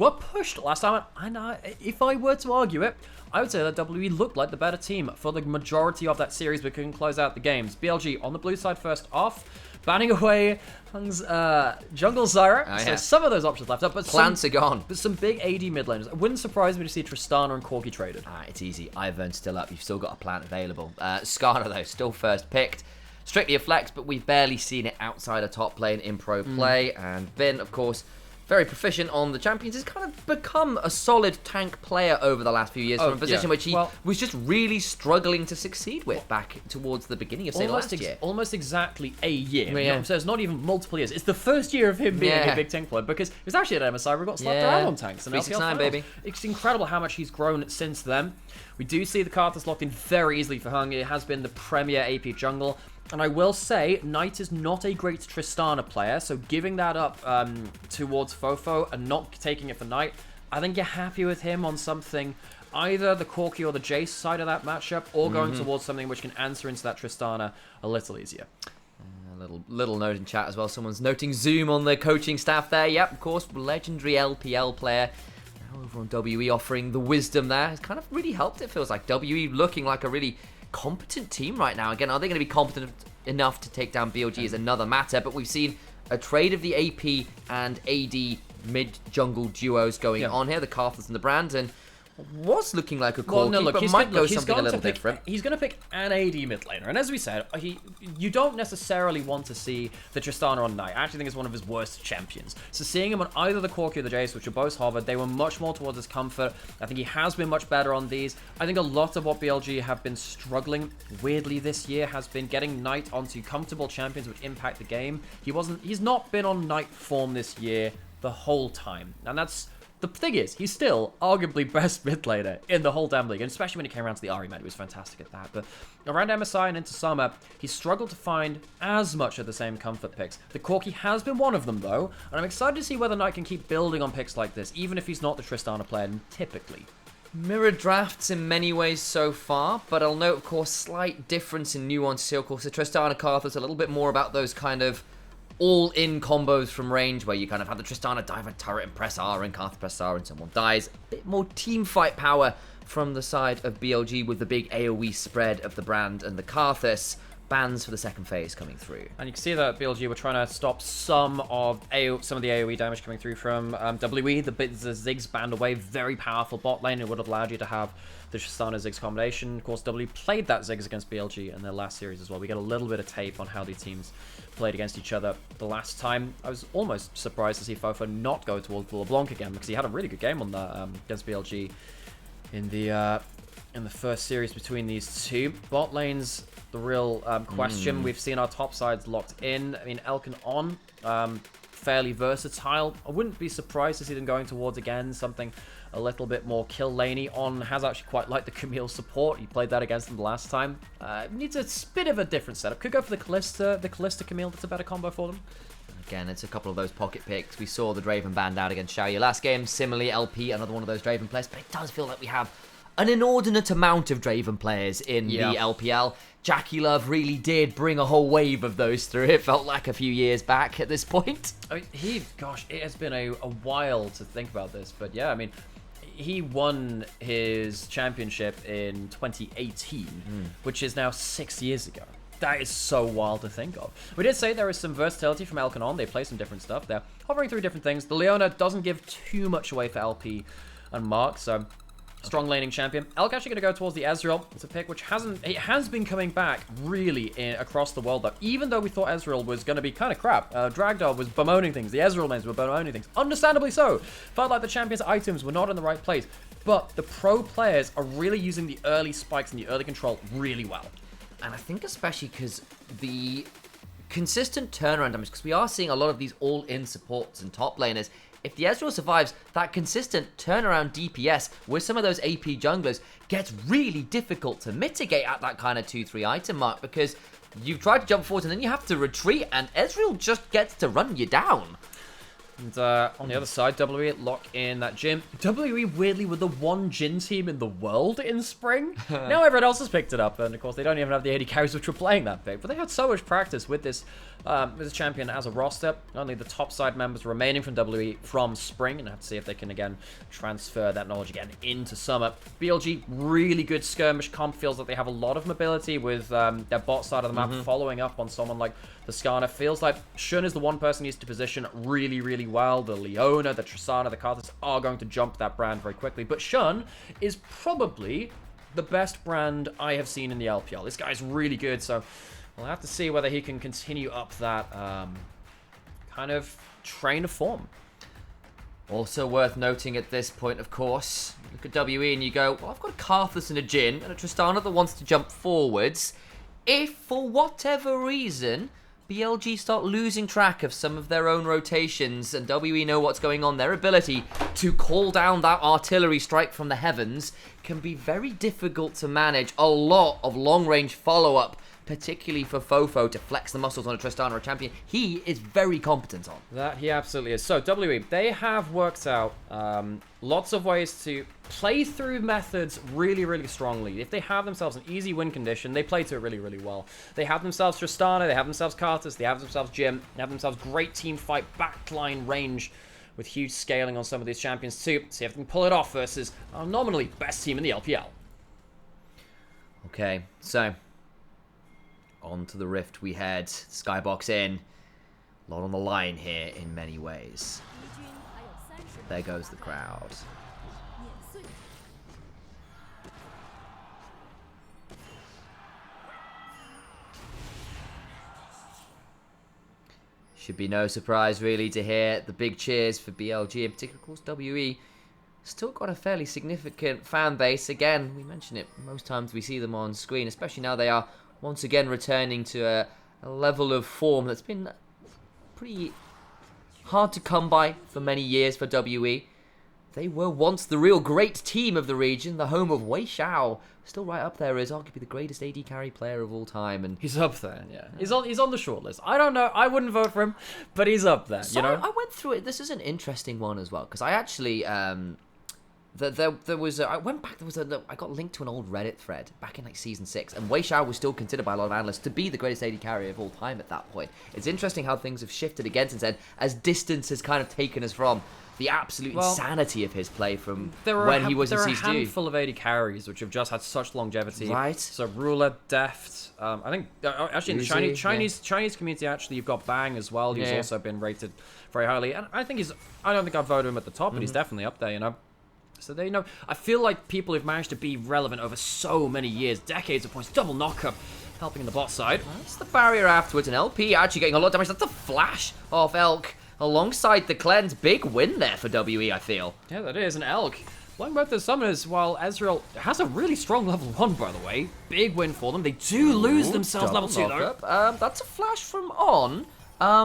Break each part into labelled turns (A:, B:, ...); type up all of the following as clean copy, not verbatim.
A: were pushed last time, and if I were to argue it, I would say that WE looked like the better team for the majority of that series, but couldn't close out the games. BLG on the blue side first off, banning away Hung's jungle Zyra, so some of those options left up, but
B: plants are gone.
A: But some big AD mid laners. It wouldn't surprise me to see Tristana and Corki traded.
B: It's easy. Ivern's still up. You've still got a plant available. Skarner, though, still first picked. Strictly a flex, but we've barely seen it outside of top lane in pro play. And Bin, of course, very proficient on the champions, has kind of become a solid tank player over the last few years from a position which he was just really struggling to succeed with back towards the beginning of, say, last year.
A: Almost exactly a year. Yeah. So it's not even multiple years. It's the first year of him being a big tank player, because it was actually at MSI we got slapped around on tanks.
B: 369, baby.
A: It's incredible how much he's grown since then. We do see the card that's locked in very easily for Hung. It has been the premier AP jungle. And I will say, Knight is not a great Tristana player, so giving that up towards Fofo and not taking it for Knight, I think you're happy with him on something, either the Corki or the Jace side of that matchup, or going towards something which can answer into that Tristana a little easier.
B: A little note in chat as well. Someone's noting Zoom on the coaching staff there. Yep, of course, legendary LPL player. Now over on WE offering the wisdom there. It's kind of really helped, it feels like. WE looking like a really competent team right now. Again, are they going to be competent enough to take down BLG is another matter, but we've seen a trade of the AP and AD mid-jungle duos going on here, the Carthus and the Brand, and was looking like a Corki, but might go something a little different.
A: He's going to pick an AD mid laner, and as we said, you don't necessarily want to see the Tristana on Knight. I actually think it's one of his worst champions. So seeing him on either the Corki or the Jace, which are both hovered, they were much more towards his comfort. I think he has been much better on these. I think a lot of what BLG have been struggling, weirdly this year, has been getting Knight onto comfortable champions which impact the game. He's not been on Knight form this year the whole time, and that's... The thing is, he's still arguably best mid laner in the whole damn league, and especially when he came around to the Ahri meta, he was fantastic at that. But around MSI and into summer, he struggled to find as much of the same comfort picks. The Corki has been one of them, though, and I'm excited to see whether Knight can keep building on picks like this, even if he's not the Tristana player typically.
B: Mirror drafts in many ways so far, but I'll note, of course, slight difference in nuance here. Of course, the Tristana Carthus a little bit more about those kind of all-in combos from range, where you kind of have the Tristana dive a turret and press R and Carthus press R and someone dies. A bit more team fight power from the side of BLG with the big AoE spread of the Brand and the Carthus. Bans for the second phase coming through. And
A: you can see that BLG were trying to stop some of the AoE damage coming through from WE. The Ziggs banned away, very powerful bot lane. It would have allowed you to have the Tristana Ziggs combination. Of course, WE played that Ziggs against BLG in their last series as well. We get a little bit of tape on how these teams played against each other the last time. I was almost surprised to see Fofo not go towards LeBlanc again, because he had a really good game on that against BLG in the first series between these two. Bot lane's the real question. We've seen our top sides locked in. I mean, Elkin on, fairly versatile. I wouldn't be surprised to see them going towards, again, something a little bit more kill laney. On has actually quite liked the Camille support. He played that against them the last time. Needs a bit of a different setup. Could go for the Callista Camille. That's a better combo for them.
B: Again, it's a couple of those pocket picks. We saw the Draven banned out against Xiaoyu last game. Similarly, LP, another one of those Draven players. But it does feel like we have an inordinate amount of Draven players in the LPL. Jackie Love really did bring a whole wave of those through. It felt like a few years back at this point.
A: I mean, gosh, it has been a while to think about this. But yeah, I mean, he won his championship in 2018, which is now 6 years ago. That is so wild to think of. We did say there is some versatility from Elkin. They play some different stuff. They're hovering through different things. The Leona doesn't give too much away for LP and Mark, so strong laning champion. Elk actually going to go towards the Ezreal. It's a pick which has been coming back really across the world, though. Even though we thought Ezreal was going to be kind of crap. Dragdog was bemoaning things. The Ezreal lanes were bemoaning things. Understandably so. Felt like the champion's items were not in the right place. But the pro players are really using the early spikes and the early control really well.
B: And I think especially because the consistent turnaround damage, because we are seeing a lot of these all-in supports and top laners. If the Ezreal survives, that consistent turnaround DPS with some of those AP junglers gets really difficult to mitigate at that kind of 2-3 item mark, because you've tried to jump forward and then you have to retreat, and Ezreal just gets to run you down.
A: And on the other side, WWE lock in that Jin. WWE weirdly were the one Jin team in the world in spring. Now everyone else has picked it up, and of course they don't even have the AD carries which were playing that big. But they had so much practice with this champion as a roster. Only the top side members remaining from WWE from spring, and have to see if they can again transfer that knowledge again into summer. BLG, really good skirmish comp. Feels like they have a lot of mobility with their bot side of the map following up on someone like the Skarner. Feels like Shun is the one person who needs to position really, really well. The Leona, the Tristana, the Karthus are going to jump that brand very quickly. But Shun is probably the best brand I have seen in the LPL. This guy's really good, so we'll have to see whether he can continue up that kind of train of form.
B: Also worth noting at this point, of course, you look at WE and you go, well, I've got a Karthus and a Jin and a Tristana that wants to jump forwards. If, for whatever reason, BLG start losing track of some of their own rotations and WE know what's going on, their ability to call down that artillery strike from the heavens can be very difficult to manage. A lot of long-range follow-up, particularly for Fofo to flex the muscles on a Tristana or a champion, he is very competent on.
A: That he absolutely is. So, WWE, they have worked out lots of ways to play through methods really, really strongly. If they have themselves an easy win condition, they play to it really, really well. They have themselves Tristana, they have themselves Karthus, they have themselves Jim, they have themselves great team fight backline range with huge scaling on some of these champions too. See if they can pull it off versus our nominally best team in the LPL.
B: Okay, so on to the Rift we head. Skybox in. A lot on the line here in many ways. There goes the crowd. Should be no surprise really to hear the big cheers for BLG, in particular, of course, WE. Still got a fairly significant fan base. Again, we mention it most times we see them on screen, especially now they are once again returning to a level of form that's been pretty hard to come by for many years for WE. They were once the real great team of the region, the home of Wei Xiao. Still right up there as arguably the greatest AD carry player of all time. And
A: he's up there, yeah. He's on the shortlist. I don't know. I wouldn't vote for him, but he's up there,
B: so
A: you know?
B: I went through it. This is an interesting one as well, because I actually... There was I went back. I got linked to an old Reddit thread back in like season 6, and Wei Xiao was still considered by a lot of analysts to be the greatest AD carrier of all time at that point. It's interesting how things have shifted again since then, as distance has kind of taken us from the absolute insanity of his play from when he was in Season 2.
A: There are a handful of AD carries which have just had such longevity.
B: Right.
A: So Ruler, Deft. I think actually in the Chinese community, actually you've got Bang as well. He's also been rated very highly, and I don't think I'd vote him at the top, but he's definitely up there. You know. So they I feel like people who've managed to be relevant over so many years, decades of points, double knockup, helping in the bot side.
B: That's the barrier afterwards, and LP actually getting a lot of damage. That's a flash off Elk alongside the cleanse. Big win there for WE, I feel.
A: Yeah, that is an Elk. Playing both the summoners while Ezreal has a really strong level 1, by the way. Big win for them. They do lose themselves level 2, though.
B: That's a flash from On.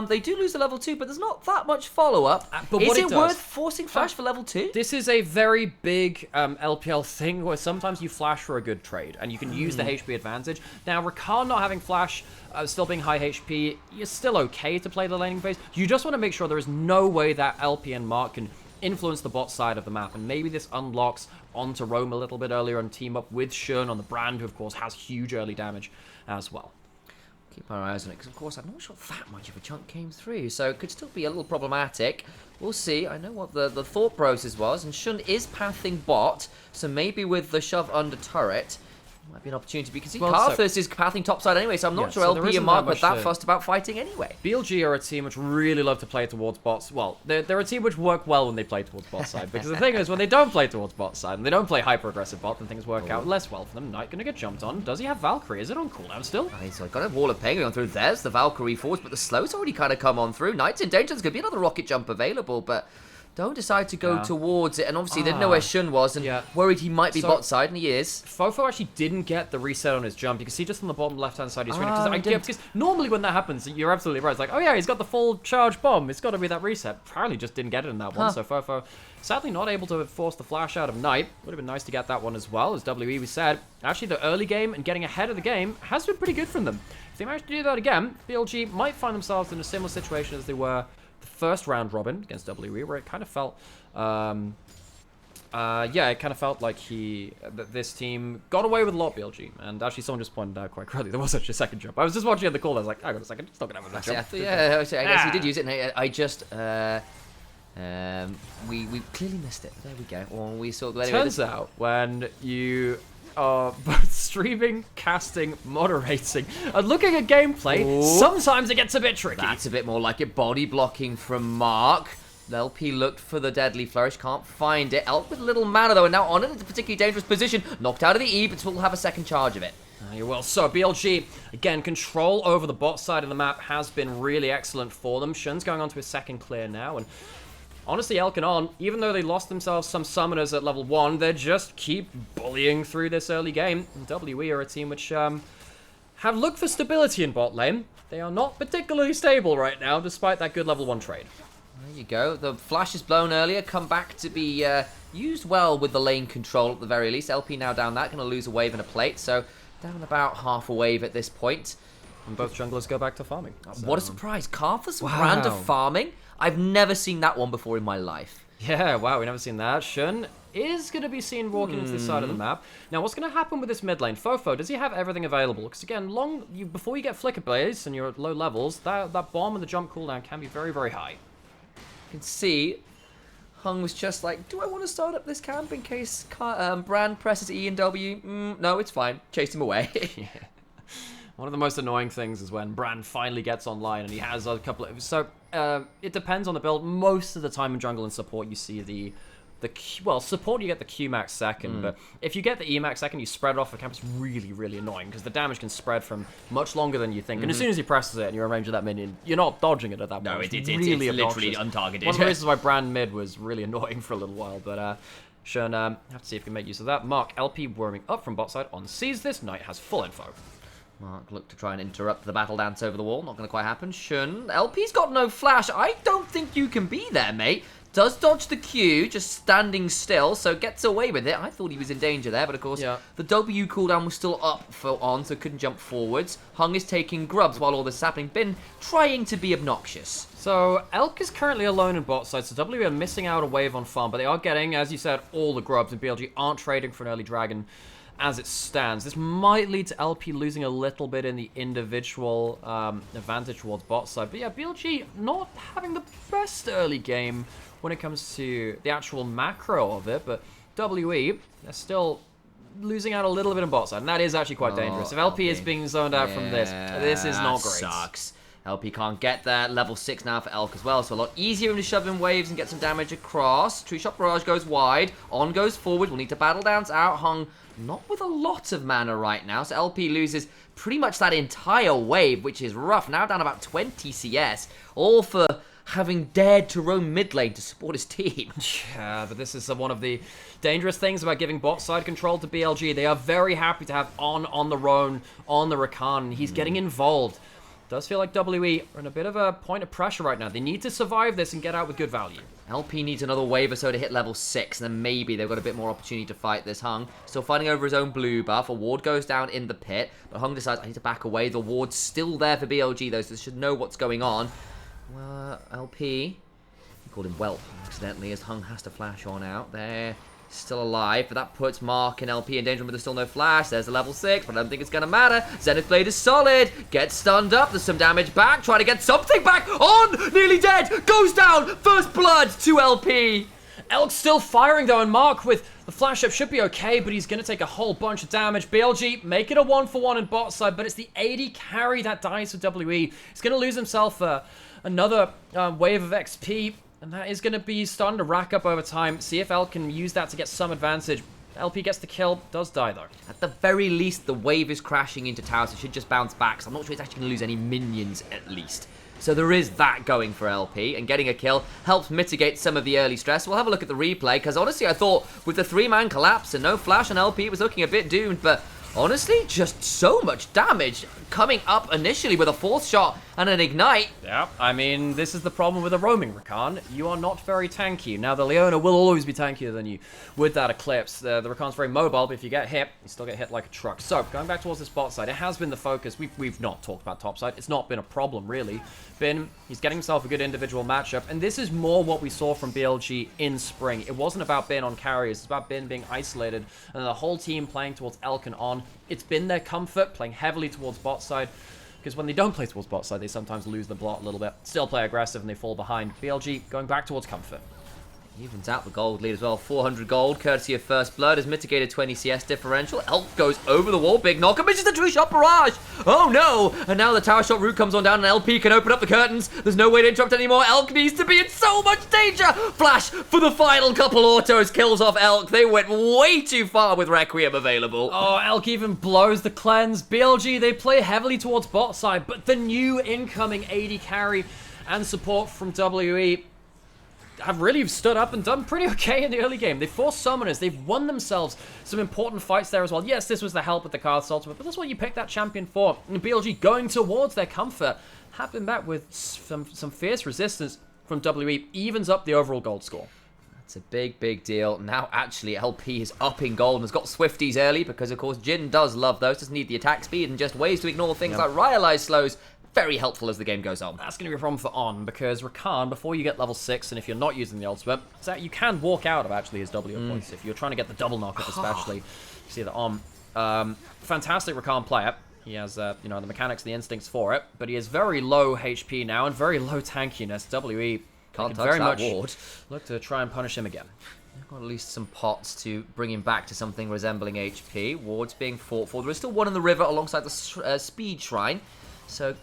B: They do lose the level 2, but there's not that much follow-up.
A: But
B: is it worth forcing flash for level 2?
A: This is a very big LPL thing where sometimes you flash for a good trade, and you can use the HP advantage. Now, Rakan not having flash, still being high HP, you're still okay to play the laning phase. You just want to make sure there is no way that LP and Mark can influence the bot side of the map, and maybe this unlocks onto roam a little bit earlier and team up with Shun on the brand, who of course has huge early damage as well.
B: Keep our eyes on it, because of course I'm not sure that much of a chunk came through, so it could still be a little problematic. We'll see. I know what the thought process was, and Shun is pathing bot, so maybe with the shove under turret, might be an opportunity, because Karthus is pathing topside anyway, so I'm not sure LP and Mark were that fussed about fighting anyway.
A: BLG are a team which really love to play towards bots. Well, they're a team which work well when they play towards bot side, because the thing is, when they don't play towards bot side, and they don't play hyper-aggressive bot, then things work out less well for them. Knight gonna get jumped on. Does he have Valkyrie? Is it on cooldown still?
B: I mean, so I got a wall of pain going through. There's the Valkyrie force, but the slow's already kind of come on through. Knight's in danger. There's going to be another rocket jump available, but don't decide to go towards it. And obviously, they didn't know where Shun was, and worried he might be bot side, and he is.
A: Fofo actually didn't get the reset on his jump. You can see just on the bottom left-hand side, he's really... Because normally when that happens, you're absolutely right. It's like, oh yeah, he's got the full charge bomb. It's got to be that reset. Apparently just didn't get it in that one, so Fofo sadly not able to force the flash out of Knight. Would have been nice to get that one as well, as WE said. Actually, the early game and getting ahead of the game has been pretty good from them. If they manage to do that again, BLG might find themselves in a similar situation as they were the first round robin against WE, where it kind of felt, yeah, it kind of felt like this team got away with a lot, BLG. And actually, someone just pointed out quite correctly there was actually a second jump. I was just watching at the call. I was like, I got a second. It's not gonna have a jump.
B: Yeah, I guess he did use it. And I just we clearly missed it. There we go. Well, we saw.
A: Turns out when you are both streaming, casting, moderating, and looking at gameplay, sometimes it gets a bit tricky.
B: That's a bit more like it. Body blocking from Mark. LP looked for the deadly flourish, can't find it. Elk with a little mana though, and now on it, it's a particularly dangerous position. Knocked out of the E, but will have a second charge of it.
A: Well, so BLG, again, control over the bot side of the map has been really excellent for them. Shun's going on to his second clear now, and honestly, Elk and On, even though they lost themselves some summoners at level 1, they just keep bullying through this early game. And WE are a team which have looked for stability in bot lane. They are not particularly stable right now, despite that good level 1 trade.
B: There you go. The flash is blown earlier, come back to be used well with the lane control at the very least. LP now down that, going to lose a wave and a plate, so down about half a wave at this point.
A: And both junglers go back to farming.
B: What a surprise. Carthus brand of farming? I've never seen that one before in my life.
A: Yeah, wow, we've never seen that. Shun is going to be seen walking into this side of the map. Now, what's going to happen with this mid lane? Fofo, does he have everything available? Because again, before you get Flicker Blaze and you're at low levels, that bomb and the jump cooldown can be very, very high.
B: You can see Hung was just like, do I want to start up this camp in case Brand presses E and W? No, it's fine. Chase him away.
A: Yeah. One of the most annoying things is when Brand finally gets online and he has a couple of... So, it depends on the build. Most of the time in jungle and support, you see well, support you get the Q max second, but if you get the E max second, you spread it off the camp. It's really, really annoying because the damage can spread from much longer than you think. And as soon as he presses it and you're in range of that minion, you're not dodging it at that point.
B: No, it's
A: really
B: literally untargeted.
A: One of the reasons why Brand mid was really annoying for a little while, but Shun, have to see if we can make use of that. Mark, LP warming up from bot side on sees this. Knight has full info.
B: Mark looked to try and interrupt the battle dance over the wall. Not going to quite happen. Shun, LP's got no flash. I don't think you can be there, mate. Does dodge the Q, just standing still, so gets away with it. I thought he was in danger there, but of course, the W cooldown was still up for On, so couldn't jump forwards. Hung is taking grubs while all this is happening. Been trying to be obnoxious.
A: So, Elk is currently alone in bot side, so W are missing out a wave on farm, but they are getting, as you said, all the grubs, and BLG aren't trading for an early dragon as it stands. This might lead to LP losing a little bit in the individual advantage towards bot side, but yeah, BLG not having the best early game when it comes to the actual macro of it, but WE, they're still losing out a little bit in bot side, and that is actually quite dangerous. If LP is being zoned out from this is not great.
B: Sucks. LP can't get there. Level 6 now for Elk as well, so a lot easier to shove in waves and get some damage across. Tree Shot Barrage goes wide. On goes forward. We'll need to battle dance out. Hung not with a lot of mana right now, so LP loses pretty much that entire wave, which is rough. Now down about 20 CS, all for having dared to roam mid lane to support his team.
A: Yeah, but this is one of the dangerous things about giving bot side control to BLG. They are very happy to have on the Roan, on the Rakan. He's getting involved. Does feel like WE are in a bit of a point of pressure right now. They need to survive this and get out with good value.
B: LP needs another wave or so to hit level 6, and then maybe they've got a bit more opportunity to fight this. Hung still fighting over his own blue buff. A ward goes down in the pit, but Hung decides, I need to back away. The ward's still there for BLG, though, so they should know what's going on. Well, LP, he called him Whelp accidentally, as Hung has to flash on out there. Still alive, but that puts Mark and LP in danger, but there's still no flash. There's a level 6, but I don't think it's going to matter. Zenith Blade is solid. Gets stunned up. There's some damage back. Trying to get something back. On! Nearly dead. Goes down. First blood to LP.
A: Elk's still firing, though, and Mark with the flash up should be okay, but he's going to take a whole bunch of damage. BLG make it a 1-for-1 in bot side, but it's the AD carry that dies for WE. He's going to lose himself another wave of XP. And that is going to be starting to rack up over time. See if Elk can use that to get some advantage. LP gets the kill, does die though.
B: At the very least, the wave is crashing into towers. It should just bounce back. So I'm not sure it's actually going to lose any minions at least. So there is that going for LP, and getting a kill helps mitigate some of the early stress. We'll have a look at the replay, because honestly I thought with the 3-man collapse and no flash on LP, it was looking a bit doomed, but honestly, just so much damage coming up initially with a 4th shot and an ignite.
A: Yeah, I mean, this is the problem with a roaming Rakan. You are not very tanky. Now, the Leona will always be tankier than you with that Eclipse. The Rakan's very mobile, but if you get hit, you still get hit like a truck. So, going back towards this bot side, it has been the focus. We've not talked about top side. It's not been a problem, really. He's getting himself a good individual matchup, and this is more what we saw from BLG in spring. It wasn't about Bin on carries. It's about Bin being isolated, and the whole team playing towards Elk and On. It's been their comfort, playing heavily towards bot side, because when they don't play towards bot side, they sometimes lose the plot a little bit. Still play aggressive, and they fall behind. BLG going back towards comfort.
B: Evens out the gold lead as well. 400 gold, courtesy of First Blood, has mitigated 20 CS differential. Elk goes over the wall, big knock, and misses the 2-shot barrage. Oh no! And now the tower shot route comes on down, and LP can open up the curtains. There's no way to interrupt anymore. Elk needs to be in so much danger. Flash for the final couple autos, kills off Elk. They went way too far with Requiem available.
A: Oh, Elk even blows the cleanse. BLG, they play heavily towards bot side, but the new incoming AD carry and support from WE have really stood up and done pretty okay in the early game. They forced summoners. They've won themselves some important fights there as well. Yes, this was the help with the Karthus ultimate, but that's what you pick that champion for. And BLG going towards their comfort, have been met with some fierce resistance from WE, evens up the overall gold score.
B: It's a big, big deal. Now, actually, LP is up in gold and has got Swifties early because, of course, Jin does love those. Doesn't need the attack speed and just ways to ignore things like Ryalize slows. Very helpful as the game goes on.
A: That's going to be a problem for On, because Rakan, before you get level 6, and if you're not using the ultimate, so you can walk out of actually his W points if you're trying to get the double knockup especially. You see that On. Fantastic Rakan player. He has, you know, the mechanics, the instincts for it, but he has very low HP now and very low tankiness. WE
B: can't touch
A: very
B: that
A: much
B: ward.
A: Look to try and punish him again.
B: Got at least some pots to bring him back to something resembling HP. Wards being fought for. There is still one in the river alongside the speed shrine, so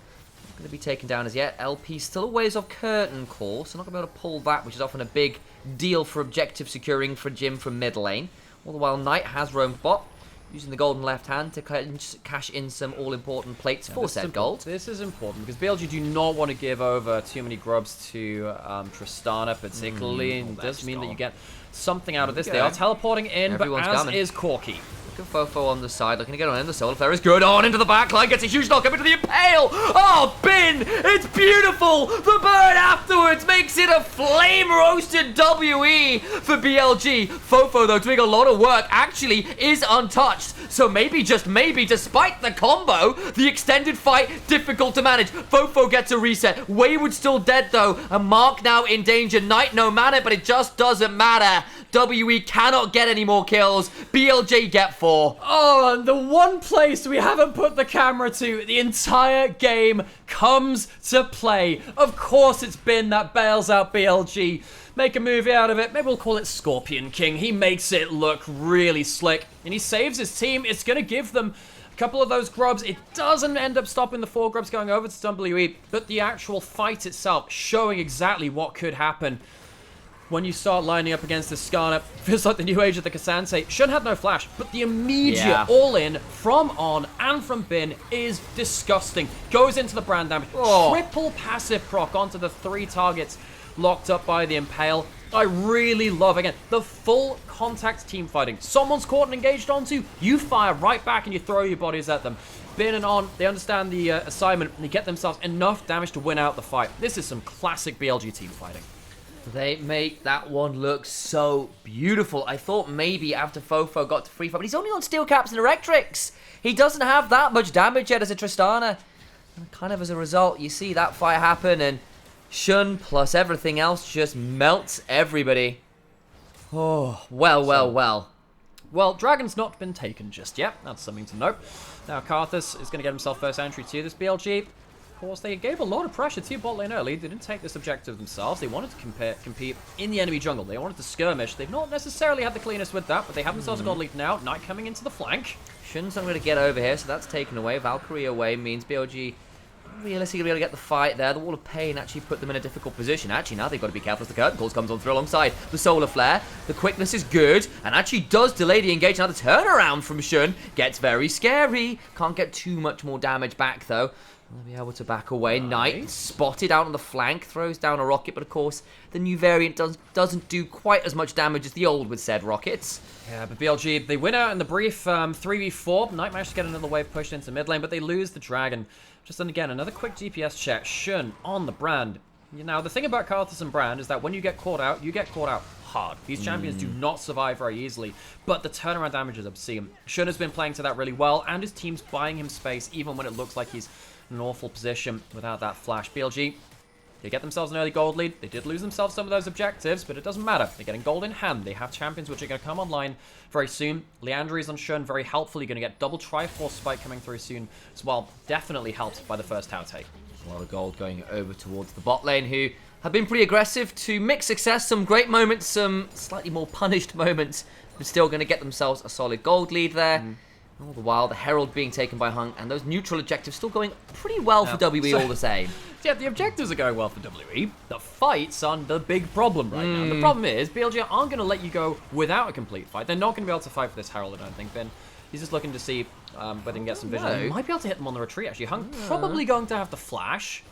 B: going to be taken down as yet. LP still a ways off curtain call, so not going to be able to pull that, which is often a big deal for objective securing for Jim from mid lane. All the while, Knight has roamed bot, using the golden left hand to cash in some all-important plates for said gold.
A: This is important, because BLG do not want to give over too many grubs to Tristana, particularly. It does mean that you get something out of this. They are teleporting in,
B: Everyone's
A: but as
B: coming.
A: is Corki.
B: Look at Fofo on the side, looking to get on in. The Solar Flare is good. On into the back line, gets a huge knock up into the Impale. Oh, Bin! It's beautiful! The burn afterwards makes it a flame-roasted WE for BLG. Fofo, though, doing a lot of work, actually is untouched. So maybe, just maybe, despite the combo, the extended fight, difficult to manage. Fofo gets a reset. Wayward still dead, though. And Mark now in danger. Knight no mana, but it just doesn't matter. WE cannot get any more kills. BLG get 4.
A: Oh, and the one place we haven't put the camera to the entire game comes to play. Of course it's Bin that bails out BLG. Make a movie out of it. Maybe we'll call it Scorpion King. He makes it look really slick, and he saves his team. It's going to give them a couple of those grubs. It doesn't end up stopping the 4 grubs going over to WE, but the actual fight itself showing exactly what could happen when you start lining up against the Skarner. Feels like the new age of the Cassante. Shun had no flash, but the immediate all-in from On and from Bin is disgusting. Goes into the brand damage. Triple passive proc onto the 3 targets locked up by the Impale. I really love, again, the full contact team fighting. Someone's caught and engaged onto, you fire right back and you throw your bodies at them. Bin and On, they understand the assignment and they get themselves enough damage to win out the fight. This is some classic BLG team fighting.
B: They make that one look so beautiful. I thought maybe after Fofo got to free fight, but he's only on steel caps and electrics. He doesn't have that much damage yet as a Tristana. And kind of as a result, you see that fight happen, and Shun plus everything else just melts everybody. Oh, well.
A: Well, Dragon's not been taken just yet. That's something to note. Now, Karthus is going to get himself first entry to this BLG. Of course, they gave a lot of pressure to bot lane early. They didn't take this objective themselves. They wanted to compete in the enemy jungle. They wanted to skirmish. They've not necessarily had the cleanest with that, but they have themselves a gold lead now. Knight coming into the flank.
B: Shun's not going to get over here, so that's taken away. Valkyrie away means BLG realistically be able to get the fight there. The Wall of Pain actually put them in a difficult position. Actually, now they've got to be careful as the curtain calls comes on through alongside the Solar Flare. The quickness is good and actually does delay the engage. Now the turnaround from Shun gets very scary. Can't get too much more damage back though. They'll be able to back away. Knight spotted out on the flank, throws down a rocket, but of course the new variant doesn't do quite as much damage as the old with said rockets.
A: Yeah, but BLG, they win out in the brief 3v4. Knight managed to get another wave pushed into mid lane, but they lose the dragon. Just then again, another quick DPS check. Shun on the Brand. Now, the thing about Karthus and Brand is that when you get caught out hard. These champions do not survive very easily, but the turnaround damage is obscene. Shun has been playing to that really well, and his team's buying him space, even when it looks like he's in an awful position without that flash. BLG, they get themselves an early gold lead. They did lose themselves some of those objectives, but it doesn't matter. They're getting gold in hand. They have champions which are going to come online very soon. Leandri is on Shun, very helpful. You're going to get double Triforce Spike coming through soon as well. Definitely helped by the first tower take.
B: A lot of gold going over towards the bot lane, who have been pretty aggressive to mixed success. Some great moments, some slightly more punished moments, but still going to get themselves a solid gold lead there. All the while, the Herald being taken by Hung, and those neutral objectives still going pretty well for WE all the same.
A: Yeah, the objectives are going well for WE. The fights are the big problem right now. The problem is, BLG aren't going to let you go without a complete fight. They're not going to be able to fight for this Herald, I don't think. Ben, he's just looking to see whether he can get some vision. He might be able to hit them on the retreat, actually. Hung probably going to have the flash.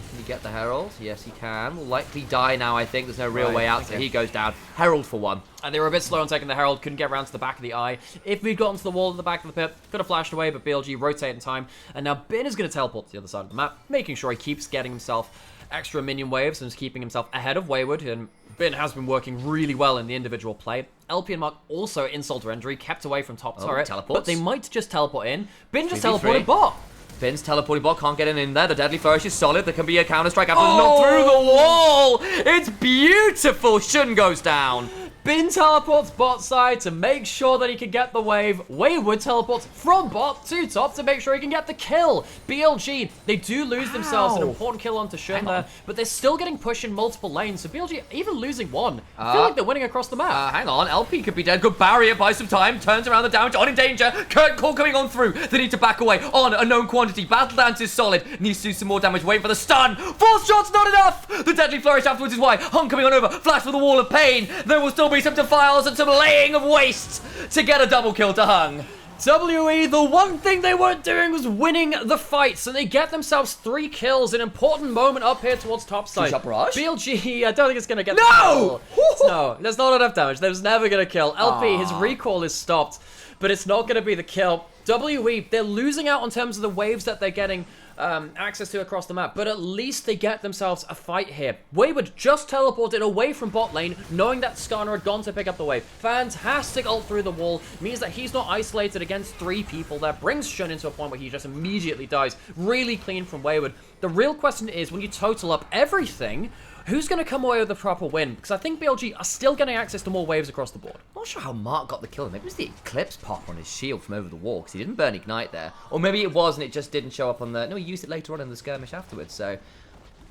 B: Can he get the Herald? Yes, he can. Will likely die now, I think. There's no real way out, so he goes down. Herald for one.
A: And they were a bit slow on taking the Herald. Couldn't get around to the back of the eye. If we'd gotten to the wall at the back of the pit, could have flashed away, but BLG rotate in time. And now Bin is going to teleport to the other side of the map, making sure he keeps getting himself extra minion waves and is keeping himself ahead of Wayward. And Bin has been working really well in the individual play. LP and Mark also insult Rendry, kept away from top turret.
B: Teleports.
A: But they might just teleport in. Bin just teleported bot.
B: Bin's teleporting bot, can't get in there. The deadly flourish is solid. There can be a counter-strike after not through the wall. It's beautiful. Shun goes down.
A: Bin teleports bot side to make sure that he can get the wave. Wayward teleports from bot to top to make sure he can get the kill. BLG, they do lose themselves an important kill onto Shun there, but they're still getting pushed in multiple lanes. So BLG, even losing one, I feel like they're winning across the map.
B: Hang on, LP could be dead. Good barrier, buys some time, turns around the damage, on in danger. Kurt Call coming on through. They need to back away on a known quantity. Battle Dance is solid. Needs to do some more damage. Waiting for the stun. Force shot's not enough. The deadly flourish afterwards is why. Hung coming on over. Flash for the wall of pain. There will still be some defiles and some laying of waste to get a double kill to Hung.
A: WE, the one thing they weren't doing was winning the fights, and they get themselves 3 kills. An important moment up here towards top side. BLG, I don't think it's going to get the kill. No, there's not enough damage. There's never going to kill. LP, his recall is stopped, but it's not going to be the kill. WE, they're losing out in terms of the waves that they're getting access to across the map, but at least they get themselves a fight here. Wayward just teleported away from bot lane, knowing that Skarner had gone to pick up the wave. Fantastic ult through the wall, means that he's not isolated against 3 people. That brings Shun into a point where he just immediately dies. Really clean from Wayward. The real question is, when you total up everything, who's going to come away with a proper win? Because I think BLG are still getting access to more waves across the board.
B: Not sure how Mark got the kill. Maybe it was the Eclipse pop on his shield from over the wall, because he didn't burn Ignite there. Or maybe it was and it just didn't show up on the... No, he used it later on in the skirmish afterwards, so...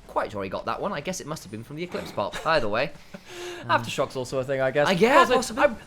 B: Quite sure he got that one. I guess it must have been from the Eclipse pop. Either way.
A: Aftershock's also a thing, I guess.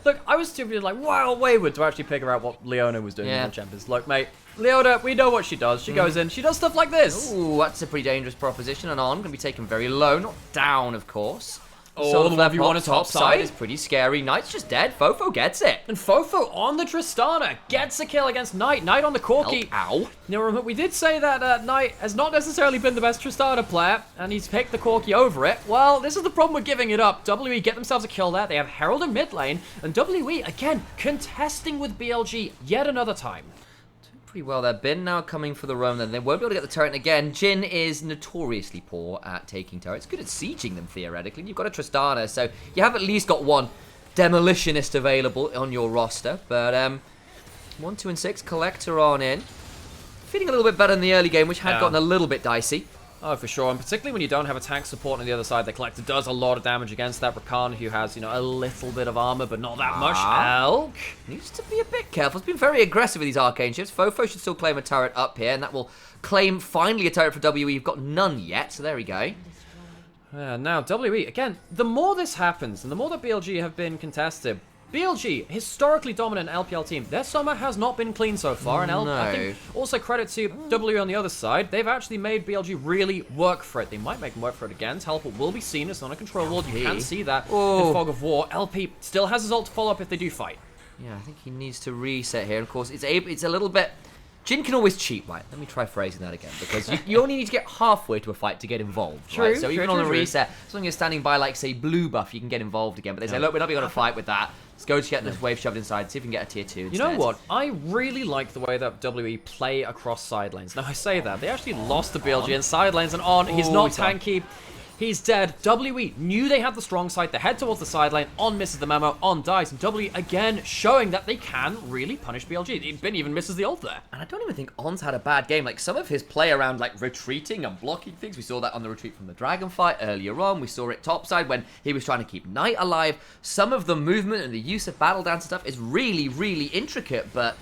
B: Look,
A: I was stupid like, wow, Wayward to actually figure out what Leona was doing in the Champions. Look, mate, Leona, we know what she does. She goes in, she does stuff like this.
B: Ooh, that's a pretty dangerous proposition. And on, going to be taken very low, not down, of course.
A: So the level you want to
B: top side is pretty scary. Knight's just dead. Fofo gets it.
A: And Fofo on the Tristana gets a kill against Knight. Knight on the Corki.
B: Ow.
A: Now, we did say that Knight has not necessarily been the best Tristana player, and he's picked the Corki over it. Well, this is the problem with giving it up. WE get themselves a kill there. They have Herald in mid lane, and WE, again, contesting with BLG yet another time.
B: Pretty well there. Bin now coming for the roam, then they won't be able to get the turret again. Jin is notoriously poor at taking turrets. Good at sieging them, theoretically. You've got a Tristana, so you have at least got one demolitionist available on your roster. But 1, 2, and 6, Collector on in. Feeling a little bit better in the early game, which had gotten a little bit dicey.
A: Oh, for sure. And particularly when you don't have a tank support on the other side, the Collector does a lot of damage against that. Rakan, who has, a little bit of armor, but not that much. Elk
B: needs to be a bit careful. It's been very aggressive with these arcane shifts. Fofo should still claim a turret up here, and that will claim finally a turret for WE. You've got none yet, so there we go.
A: Now, WE, again, the more this happens, and the more that BLG have been contested, BLG, historically dominant LPL team, their summer has not been clean so far, and I think also credit to W on the other side, they've actually made BLG really work for it. They might make them work for it again. Teleport will be seen, it's not a control ward, you can see that in Fog of War. LP still has his ult to follow up if they do fight.
B: Yeah, I think he needs to reset here. Of course, it's a little bit Jin can always cheat, right? Let me try phrasing that again, because you only need to get halfway to a fight to get involved,
A: True,
B: right? So
A: true,
B: even on
A: true,
B: a reset, as long as you're standing by, like, say, blue buff, you can get involved again. But they say, look, we're not going to fight with that. Let's go to get this wave shoved inside, see if we can get a tier 2 instead.
A: You know what? I really like the way that WE play across side lanes. Now, I say that. They actually lost to BLG in side lanes, and On, he's not tanky. He's dead. WE knew they had the strong side. They head towards the side lane. On misses the memo. On dies. And WE again showing that they can really punish BLG. Bin even misses the ult there.
B: And I don't even think On's had a bad game. Like, some of his play around, like, retreating and blocking things. We saw that on the retreat from the Dragon fight earlier on. We saw it topside when he was trying to keep Knight alive. Some of the movement and the use of battle dance stuff is really, really intricate, but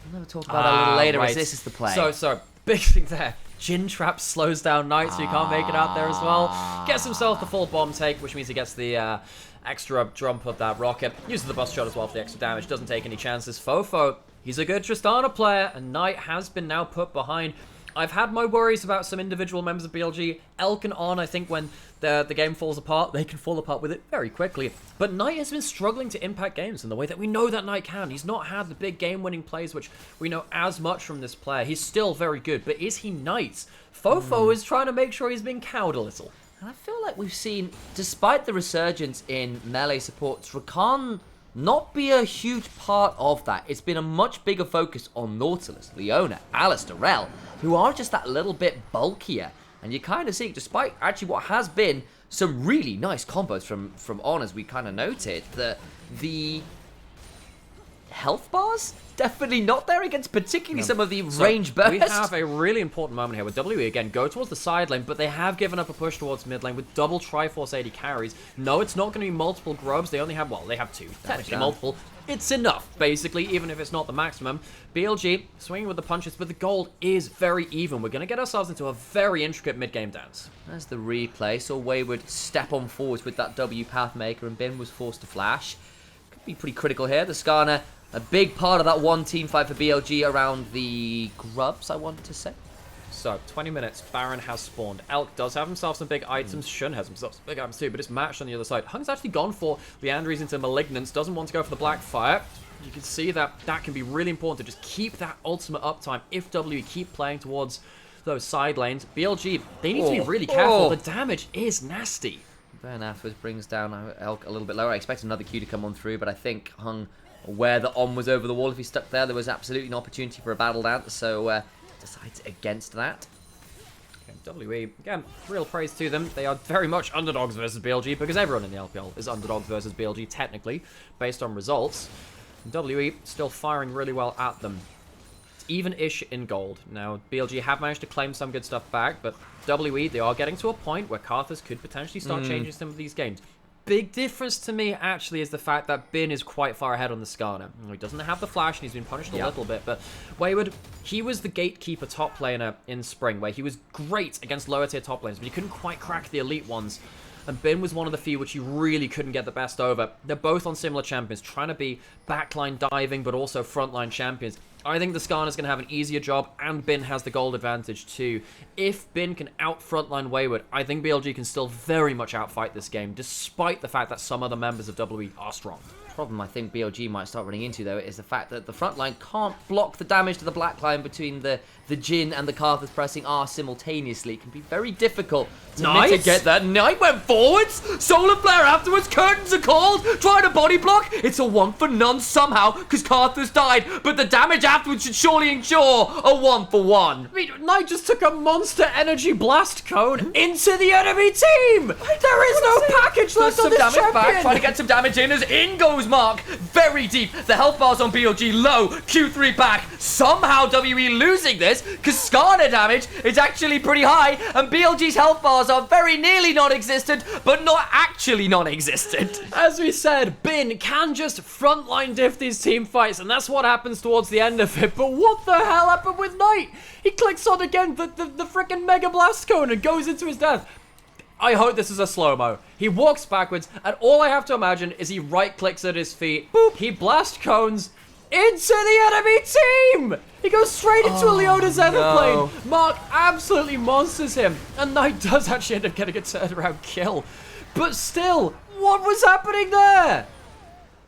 B: we'll never talk about that a little later, as this is the play.
A: So, big thing there. Jin Trap slows down Knight, so he can't make it out there as well. Gets himself the full bomb take, which means he gets the extra jump of that rocket. Uses the bust shot as well for the extra damage. Doesn't take any chances. Fofo, he's a good Tristana player, and Knight has been now put behind. I've had my worries about some individual members of BLG. Elk and On, I think when the game falls apart, they can fall apart with it very quickly. But Knight has been struggling to impact games in the way that we know that Knight can. He's not had the big game-winning plays, which we know as much from this player. He's still very good, but is he Knight? Fofo is trying to make sure he's being cowed a little.
B: And I feel like we've seen, despite the resurgence in melee supports, Rakan not be a huge part of that. It's been a much bigger focus on Nautilus, Leona, Alistair, Rel, who are just that little bit bulkier. And you kind of see, despite actually what has been some really nice combos from On, as we kind of noted, the health bars definitely not there against particularly some of the range bursts.
A: We have a really important moment here with WE again go towards the side lane, but they have given up a push towards mid lane with double Triforce 80 carries. No, it's not going to be multiple grubs. They only have, well, they have two. Technically multiple. It's enough, basically, even if it's not the maximum. BLG swinging with the punches, but the gold is very even. We're going to get ourselves into a very intricate mid-game dance.
B: There's the replay. Saw Wayward step on forwards with that W Pathmaker, and Bin was forced to flash. Could be pretty critical here. The Skarner, a big part of that one team fight for BLG around the grubs, I want to say.
A: So, 20 minutes, Baron has spawned. Elk does have himself some big items. Shun has himself some big items too, but it's matched on the other side. Hung's actually gone for Leandries into Malignance, doesn't want to go for the Blackfire. You can see that that can be really important to just keep that ultimate uptime if WE keep playing towards those side lanes. BLG, they need to be really careful. The damage is nasty.
B: Baron afterwards brings down Elk a little bit lower. I expect another Q to come on through, but I think Hung, aware that On was over the wall, if he stuck there was absolutely an opportunity for a battle dance, so decides against that.
A: WE, again, real praise to them. They are very much underdogs versus BLG, because everyone in the LPL is underdogs versus BLG, technically, based on results. WE still firing really well at them. It's even-ish in gold. Now, BLG have managed to claim some good stuff back, but WE, they are getting to a point where Karthus could potentially start changing some of these games. Big difference to me, actually, is the fact that Bin is quite far ahead on the Skarner. He doesn't have the flash, and he's been punished a little bit, but Wayward, he was the gatekeeper top laner in Spring, where he was great against lower tier top lanes, but he couldn't quite crack the elite ones. And Bin was one of the few which you really couldn't get the best over. They're both on similar champions, trying to be backline diving, but also frontline champions. I think the Skarner's going to have an easier job, and Bin has the gold advantage too. If Bin can out frontline Wayward, I think BLG can still very much outfight this game, despite the fact that some other members of WE are strong.
B: Problem I think BLG might start running into, though, is the fact that the front line can't block the damage to the black line between the Jhin and the Karthus pressing R simultaneously. It can be very difficult to mitigate that. Knight went forwards, Solar Flare afterwards, curtains are called, trying to body block. It's a 1 for none somehow, because Karthus died, but the damage afterwards should surely ensure a 1 for 1.
A: I mean, Knight just took a monster energy blast cone into the enemy team! There is no package left on this champion!
B: Back, trying to get some damage in as in goes Mark, very deep. The health bars on BLG low, Q3 back. Somehow WE losing this, because Skarner damage is actually pretty high, and BLG's health bars are very nearly non-existent, but not actually non-existent.
A: As we said, Bin can just frontline diff these team fights, and that's what happens towards the end of it. But what the hell happened with Knight? He clicks on again the freaking Mega Blast Cone and goes into his death. I hope this is a slow-mo. He walks backwards, and all I have to imagine is he right-clicks at his feet. Boop! He blast cones into the enemy team! He goes straight into a Leona's Everplane. Mark absolutely monsters him, and Knight does actually end up getting a turnaround kill. But still, what was happening there?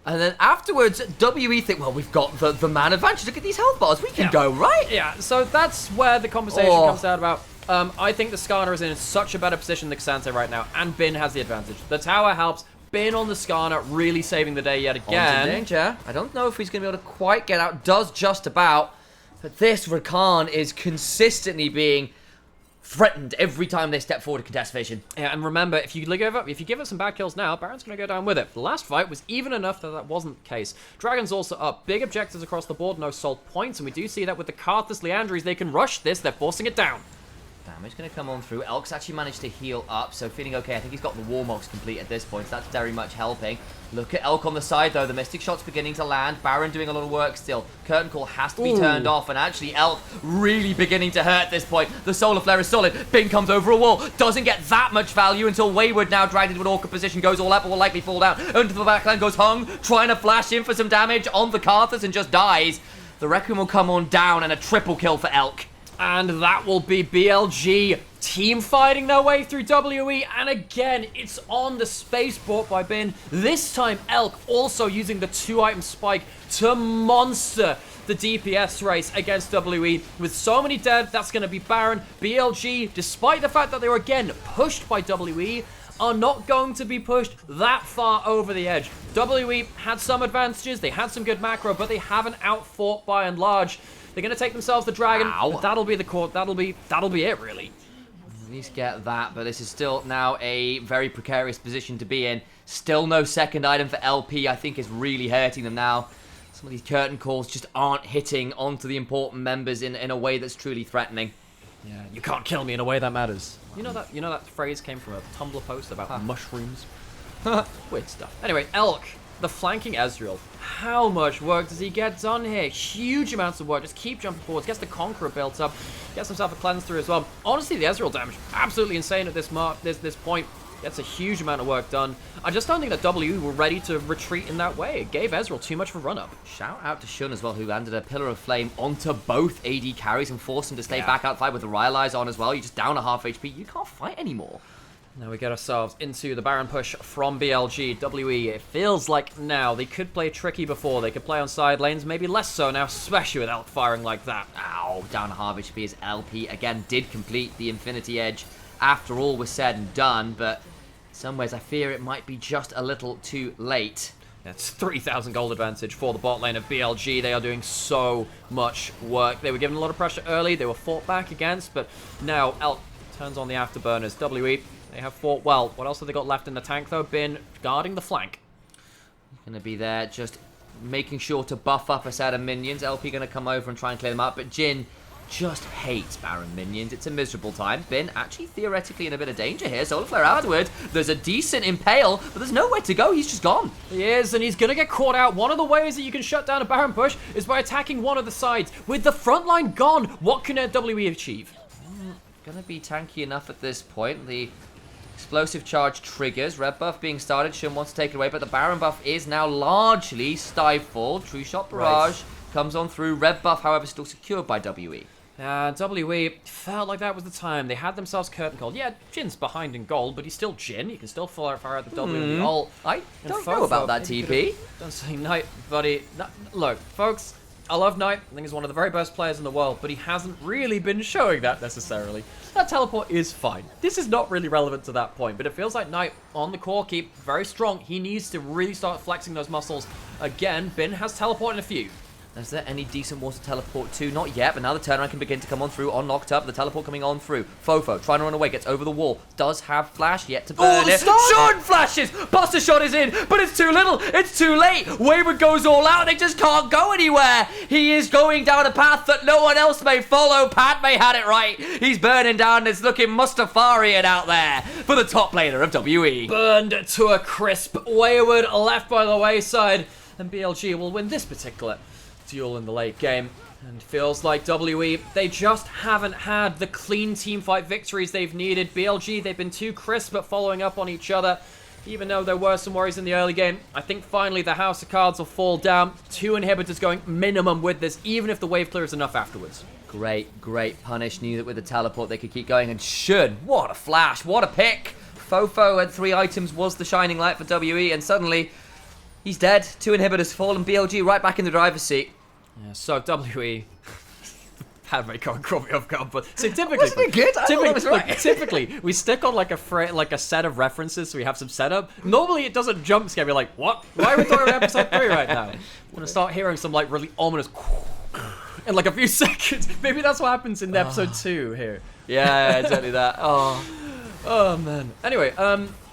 B: And then afterwards, WE think, well, we've got the man advantage. Look at these health bars. We can go, right?
A: Yeah, so that's where the conversation comes out about. I think the Skarner is in such a better position than Xante right now, and Bin has the advantage. The tower helps. Bin on the Skarner, really saving the day yet again.
B: Onto danger. I don't know if he's going to be able to quite get out. Does just about. But this Rakan is consistently being threatened every time they step forward to contest vision.
A: Yeah, and remember, if you give it some bad kills now, Baron's going to go down with it. The last fight was even enough that that wasn't the case. Dragon's also up. Big objectives across the board, no salt points, and we do see that with the Karthus Leandries, they can rush this, they're forcing it down.
B: Damage going to come on through. Elk's actually managed to heal up, so feeling okay. I think he's got the Warmogs complete at this point, so that's very much helping. Look at Elk on the side, though. The Mystic Shot's beginning to land. Baron doing a lot of work still. Curtain Call has to be turned off, and actually Elk really beginning to hurt at this point. The Solar Flare is solid. Bing comes over a wall. Doesn't get that much value until Wayward, now dragged into an awkward position, goes all out, but will likely fall down. Into the backline goes Hung, trying to flash in for some damage on the Karthus and just dies. The Requiem will come on down, and a triple kill for Elk.
A: And that will be BLG team fighting their way through WE, and again, it's on the space brought by Bin. This time, Elk also using the 2-item spike to monster the DPS race against WE. With so many dead, that's going to be Baron. BLG, despite the fact that they were again pushed by WE, are not going to be pushed that far over the edge. WE had some advantages, they had some good macro, but they haven't outfought by and large. They're going to take themselves the dragon. That'll be the core. That'll be it, really.
B: At least get that, but this is still now a very precarious position to be in. Still no second item for LP, I think is really hurting them now. Some of these curtain calls just aren't hitting onto the important members in a way that's truly threatening.
A: Yeah, you can't kill me in a way that matters. You know that phrase came from a Tumblr post about mushrooms? Weird stuff. Anyway, Elk, the flanking Ezreal. How much work does he get done here? Huge amounts of work. Just keep jumping forwards. Gets the Conqueror built up. Gets himself a cleanse through as well. Honestly, the Ezreal damage, absolutely insane at this point. Gets a huge amount of work done. I just don't think that W were ready to retreat in that way. It gave Ezreal too much of a run-up.
B: Shout out to Shun as well, who landed a Pillar of Flame onto both AD carries and forced him to stay back out fight with the Ryalize on as well. You just down a half HP. You can't fight anymore.
A: Now we get ourselves into the Baron push from BLG. WE, it feels like now they could play tricky before. They could play on side lanes, maybe less so now, especially with Elk firing like that.
B: Ow, down a half HP as LP again did complete the Infinity Edge after all was said and done, but in some ways I fear it might be just a little too late.
A: That's 3,000 gold advantage for the bot lane of BLG. They are doing so much work. They were given a lot of pressure early. They were fought back against, but now Elk turns on the afterburners. WE, they have fought well. What else have they got left in the tank, though? Bin guarding the flank.
B: Going to be there, just making sure to buff up a set of minions. LP going to come over and try and clear them up, but Jhin just hates Baron minions. It's a miserable time. Bin actually theoretically in a bit of danger here. Solar Flare outward. There's a decent impale, but there's nowhere to go. He's just gone.
A: He is, and he's going to get caught out. One of the ways that you can shut down a Baron push is by attacking one of the sides. With the front line gone, what can WE achieve?
B: Going to be tanky enough at this point. The explosive charge triggers. Red buff being started. Shun wants to take it away, but the Baron buff is now largely stifled. True Shot Barrage comes on through. Red buff, however, still secured by WE.
A: WE felt like that was the time. They had themselves curtain called. Yeah, Jin's behind in gold, but he's still Jhin. He can still fire out the W and the ult.
B: I don't know about that TP.
A: Don't say Knight, buddy. Look, folks, I love Knight. I think he's one of the very best players in the world, but he hasn't really been showing that necessarily. That teleport is fine. This is not really relevant to that point, but it feels like Knight on the core keep, very strong. He needs to really start flexing those muscles. Again, Bin has teleport in a few.
B: Is there any decent water to teleport to? Not yet, but now the turnaround can begin to come on through on Knocked Up. The teleport coming on through. Fofo trying to run away, gets over the wall. Does have flash yet to burn it. Shun flashes! Buster Shot is in, but it's too little. It's too late. Wayward goes all out. They just can't go anywhere. He is going down a path that no one else may follow. Padme had it right. He's burning down. It's looking Mustafarian out there for the top laner of WE.
A: Burned to a crisp. Wayward left by the wayside. And BLG will win this particular duel in the late game. And feels like WE, they just haven't had the clean teamfight victories they've needed. BLG, they've been too crisp at following up on each other. Even though there were some worries in the early game, I think finally the House of Cards will fall down. 2 inhibitors going minimum with this, even if the wave clear is enough afterwards.
B: Great punish. Knew that with the teleport they could keep going. And Shun, what a flash, what a pick. Fofo had 3 items, was the shining light for WE, and suddenly He's dead. 2 inhibitors fallen. BLG right back in the driver's seat.
A: Yeah, so WE had my caught me off guard, but so typically,
B: Wasn't it good? I thought that was right.
A: typically we stick on like a set of references, so we have some setup. Normally, it doesn't jump scare me like, what? Why are we talking about episode 3 right now? I'm gonna start hearing some like really ominous in like a few seconds. Maybe that's what happens in episode 2 here.
B: Yeah, exactly that.
A: Oh man. Anyway,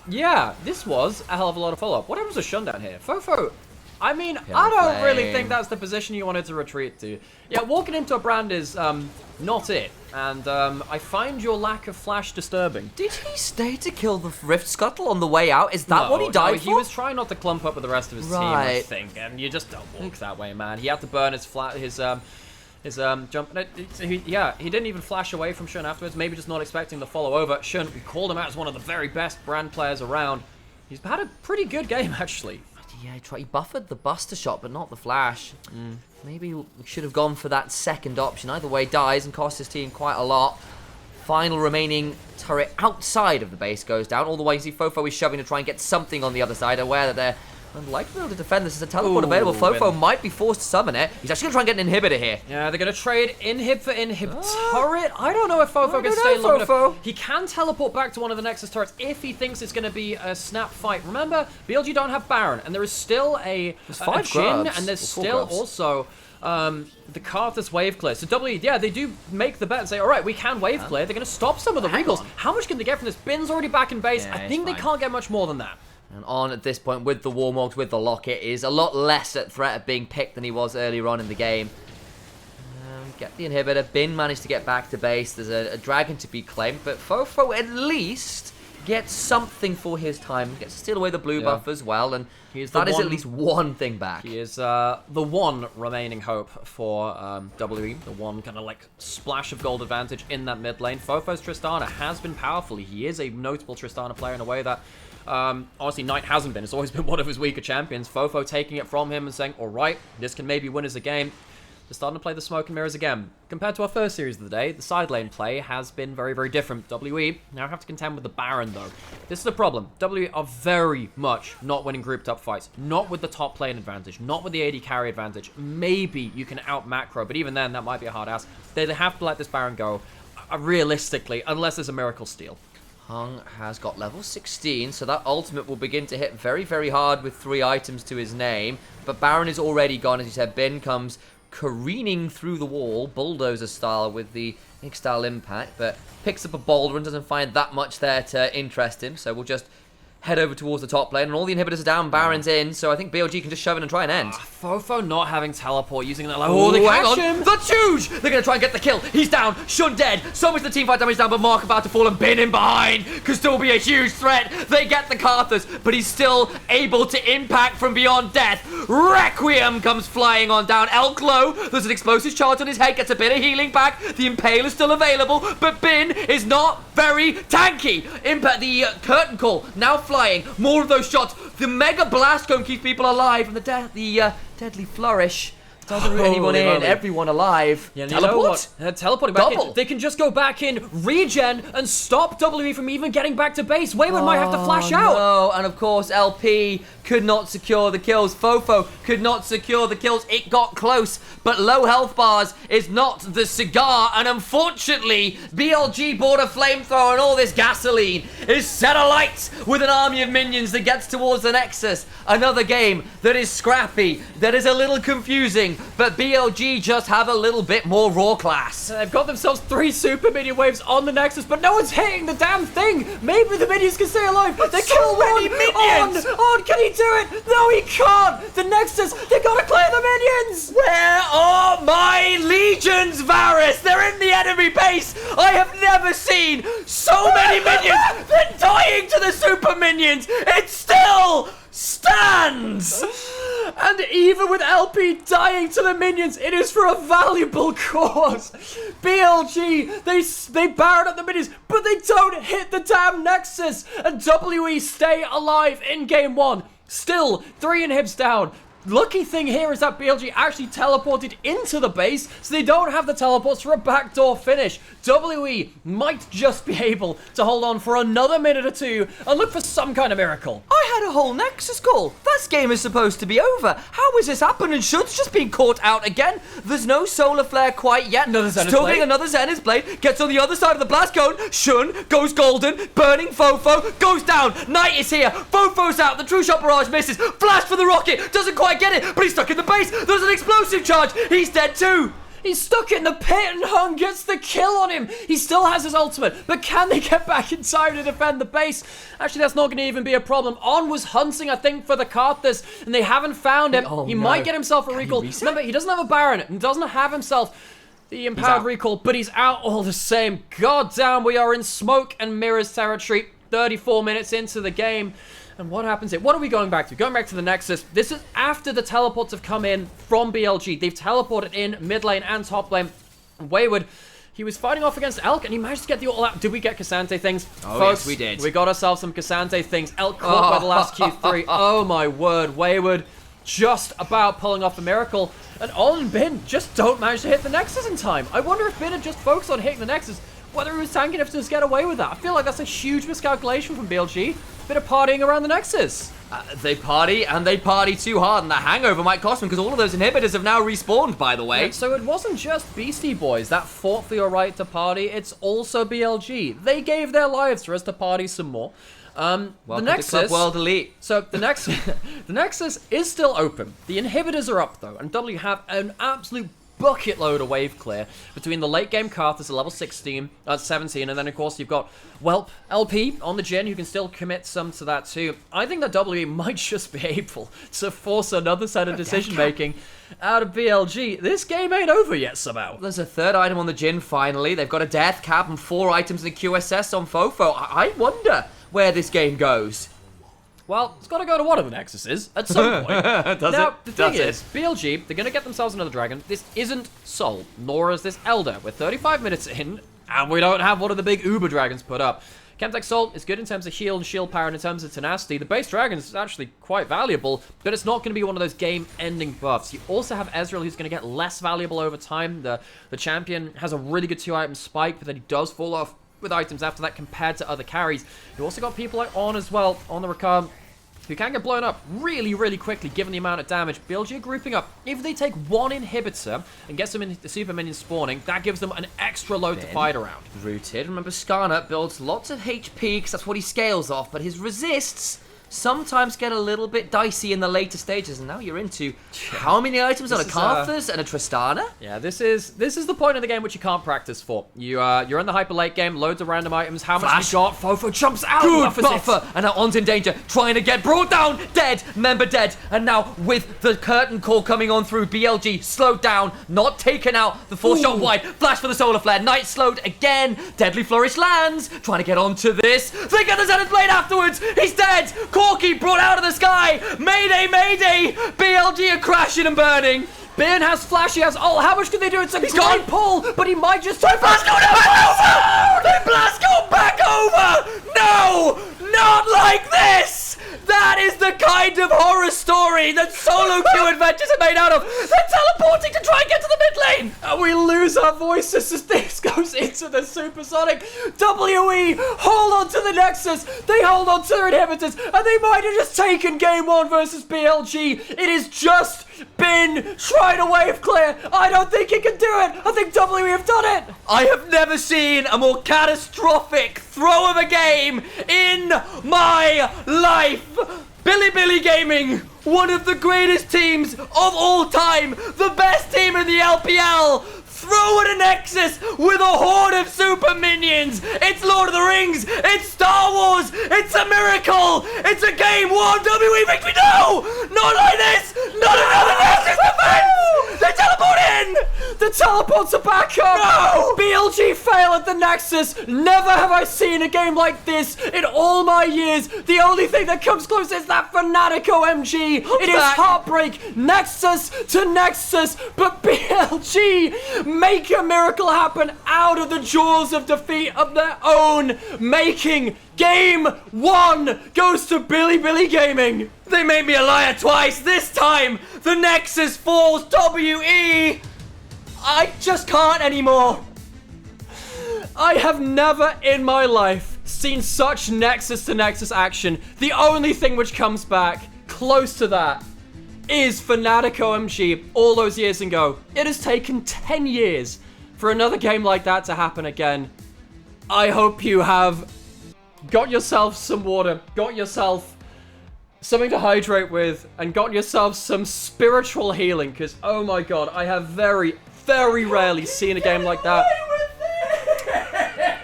A: yeah, this was a hell of a lot of follow-up. What happens to Shundown here? Fofo, I mean, I don't really think that's the position you wanted to retreat to. Yeah, walking into a brand is not it. And I find your lack of flash disturbing.
B: Did he stay to kill the Rift Scuttle on the the way out? Is that what he died for?
A: He was trying not to clump up with the rest of his team, I think. And you just don't walk that way, man. He had to burn his jump. Yeah, he didn't even flash away from Shun afterwards. Maybe just not expecting the follow over. Shun, we called him out as one of the very best brand players around. He's had a pretty good game, actually.
B: Yeah, he buffered the Buster Shot, but not the Flash. Maybe we should have gone for that second option. Either way, dies and costs his team quite a lot. Final remaining turret outside of the base goes down. All the way you see Fofo is shoving to try and get something on the other side, aware that they're unlikely to be able to defend this. As a teleport available, Fofo might be forced to summon it. He's actually going to try and get an inhibitor here.
A: Yeah, they're going to trade inhib for inhib turret. I don't know if Fofo can stay long enough. He can teleport back to one of the Nexus turrets if he thinks it's going to be a snap fight. Remember, BLG don't have Baron, and there is still a Jhin, and there's still also the Karthus wave clear. So W, yeah, they do make the bet and say, all right, we can wave clear. They're going to stop some of the Regals. How much can they get from this? Bin's already back in base. I think they can't get much more than that.
B: And on at this point with the Warmogs, with the Locket, is a lot less at threat of being picked than he was earlier on in the game. Get the inhibitor. Bin managed to get back to base. There's a dragon to be claimed, but Fofo at least gets something for his time. Gets to steal away the blue buff as well, and that is at least one thing back.
A: He is the one remaining hope for WE, the one kind of like splash of gold advantage in that mid lane. Fofo's Tristana has been powerful. He is a notable Tristana player in a way that honestly, Knight hasn't been. It's always been one of his weaker champions. Fofo taking it from him and saying, all right, this can maybe win us a game. They're starting to play the smoke and mirrors again. Compared to our first series of the day, the side lane play has been very, very different. WE now have to contend with the Baron, though. This is the problem. WE are very much not winning grouped up fights. Not with the top lane advantage. Not with the AD carry advantage. Maybe you can out macro, but even then, that might be a hard ask. They have to let this Baron go, realistically, unless there's a miracle steal.
B: Hung has got level 16, so that ultimate will begin to hit very, very hard with 3 items to his name. But Baron is already gone, as you said. Bin comes careening through the wall, bulldozer style with the Nick style impact, but picks up a boulder and doesn't find that much there to interest him. So we'll just head over towards the top lane, and all the inhibitors are down, Baron's in, so I think BLG can just shove in and try and end.
A: Fofo not having teleport, using that like, oh, they catch him!
B: That's huge! They're going to try and get the kill. He's down, Shun dead, so much the teamfight damage down, but Mark about to fall and Bin in behind. Could still be a huge threat. They get the Karthus, but he's still able to impact from beyond death. Requiem comes flying on down. Elklo, there's an explosive charge on his head, gets a bit of healing back. The Impale is still available, but Bin is not very tanky. Impact, the curtain call, now flying. More of those shots. The Mega Blast Cone keeps people alive, and the Deadly Flourish doesn't root anyone in. Everyone alive.
A: Yeah,
B: teleport?
A: Teleporting back in. They can just go back in, regen, and stop WE from even getting back to base. Wayward might have to flash out.
B: No, and of course LP could not secure the kills. Fofo could not secure the kills. It got close, but low health bars is not the cigar, and unfortunately, BLG bought a flamethrower, and all this gasoline is set alight with an army of minions that gets towards the Nexus. Another game that is scrappy, that is a little confusing, but BLG just have a little bit more raw class.
A: They've got themselves 3 super minion waves on the Nexus, but no one's hitting the damn thing. Maybe the minions can stay alive. They kill many minions. On, can he do it? No, he can't. The Nexus, they gotta clear the minions.
B: Where are my legions, Varus? They're in the enemy base. I have never seen so many minions. They're dying to the super minions. It still stands.
A: And even with LP dying to the minions, it is for a valuable cause. BLG, they Baron at the minions, but they don't hit the damn Nexus. And WE stay alive in game 1. Still, 3 inhibs down. Lucky thing here is that BLG actually teleported into the base, so they don't have the teleports for a backdoor finish. WE might just be able to hold on for another minute or two and look for some kind of miracle.
B: I had a whole Nexus call. This game is supposed to be over. How is this happening? Shun's just been caught out again. There's no solar flare quite yet. Still getting another Zenith's blade. Gets on the other side of the blast cone. Shun goes golden. Burning Fofo. Goes down. Knight is here. Fofo's out. The true shot barrage misses. Flash for the rocket. Doesn't quite get it, but he's stuck in the base. There's an explosive charge. He's dead too.
A: He's stuck in the pit and Hung gets the kill on him. He still has his ultimate, but can they get back in time to defend the base? Actually, that's not going to even be a problem. On was hunting, I think, for the Karthus, and they haven't found him. He might get himself a recall. Remember, he doesn't have a Baron and doesn't have himself the empowered recall, but he's out all the same. God damn, we are in smoke and mirrors territory. 34 minutes into the game. And what happens here? What are we going back to? Going back to the Nexus. This is after the teleports have come in from BLG. They've teleported in mid lane and top lane. Wayward, he was fighting off against Elk and he managed to get the all out. Did we get Cassante things?
B: Oh,
A: folks,
B: yes, we did.
A: We got ourselves some Cassante things. Elk caught by the last Q3. Oh my word. Wayward just about pulling off a miracle. And On and Bin just don't manage to hit the Nexus in time. I wonder if Bin had just focused on hitting the Nexus, whether he was tanking enough to just get away with that. I feel like that's a huge miscalculation from BLG. Bit of partying around the Nexus.
B: They party, and they party too hard, and the hangover might cost them, because all of those inhibitors have now respawned, by the way.
A: Yeah, so it wasn't just Beastie Boys that fought for your right to party, it's also BLG. They gave their lives for us to party some more.
B: Welcome
A: the Nexus,
B: to Club World Elite.
A: So the Nexus is still open. The inhibitors are up, though, and W have an absolute bucket load of wave clear between the late game Karthus at level 17, and then of course you've got Whelp LP on the Jhin who can still commit some to that too. I think that W might just be able to force another set of decision making out of BLG. This game ain't over yet somehow.
B: There's a third item on the Jhin finally. They've got a death cap and 4 items in the QSS on Fofo. I wonder where this game goes.
A: Well, it's got to go to one of the Nexuses at some point. Now, the thing is, BLG, they're going to get themselves another dragon. This isn't Soul, nor is this Elder. We're 35 minutes in, and we don't have one of the big Uber dragons put up. Chemtech Soul is good in terms of heal and shield power and in terms of tenacity. The base dragon is actually quite valuable, but it's not going to be one of those game-ending buffs. You also have Ezreal, who's going to get less valuable over time. The champion has a really good 2-item spike, but then he does fall off with items after that compared to other carries. You also got people like On as well, on the Rakam, who can get blown up really, really quickly given the amount of damage. BLG are grouping up. If they take one inhibitor and get some super minions spawning, that gives them an extra load to fight around.
B: Rooted. Remember, Skarner builds lots of HP because that's what he scales off, but his resists sometimes get a little bit dicey in the later stages, and now you're into how many items on a Karthus and a Tristana?
A: Yeah, this is the point of the game which you can't practice for. You're in the hyper late game, loads of random items. How much you got? Fofo jumps out.
B: Good buffer, and now On's in danger, trying to get brought down, dead, member dead, and now with the curtain call coming on through, BLG slowed down, not taken out, the 4-shot wide, flash for the solar flare, Knight slowed again, deadly flourish lands, trying to get onto this, they get the Zenith blade afterwards, he's dead, Corky brought out of the sky, mayday, mayday, BLG are crashing and burning.
A: Bin has flash, he has ult. How much can they do? It's a great pull, but he might just turn
B: Blast go back over! They blast go back over! No! Not like this! That is the kind of horror story that solo queue adventures are made out of. They're teleporting to try and get to the mid lane.
A: And we lose our voices as this goes into the supersonic. WE hold on to the Nexus. They hold on to their inhibitors, and they might have just taken game 1 versus BLG. It has just been trying to wave clear. I don't think he can do it. I think WE have done it.
B: I have never seen a more catastrophic throw of a game in my life. Billy Gaming, one of the greatest teams of all time, the best team in the LPL, throw at a Nexus with a horde of super minions. It's Lord of the Rings, it's Star Wars, it's a miracle, it's a game 1 WE victory. No, not like this, not another Nexus defense. They teleport in.
A: The teleports are back up.
B: No!
A: BLG fail at the Nexus. Never have I seen a game like this in all my years. The only thing that comes close is that Fnatic OMG. It is heartbreak, Nexus to Nexus, but BLG make a miracle happen out of the jaws of defeat of their own making. Game 1 goes to Billy Gaming.
B: They made me a liar twice. This time, the Nexus falls. WE. I just can't anymore.
A: I have never in my life seen such Nexus to Nexus action. The only thing which comes back close to that is Fnatic OMG all those years ago. It has taken 10 years for another game like that to happen again. I hope you have got yourself some water, got yourself something to hydrate with, and got yourself some spiritual healing, because, oh my god, I have very, very rarely seen a game like that.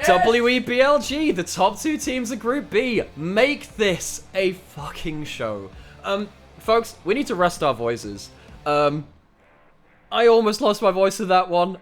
A: WE BLG, the top 2 teams of Group B, make this a fucking show. Folks, we need to rest our voices. I almost lost my voice in that one.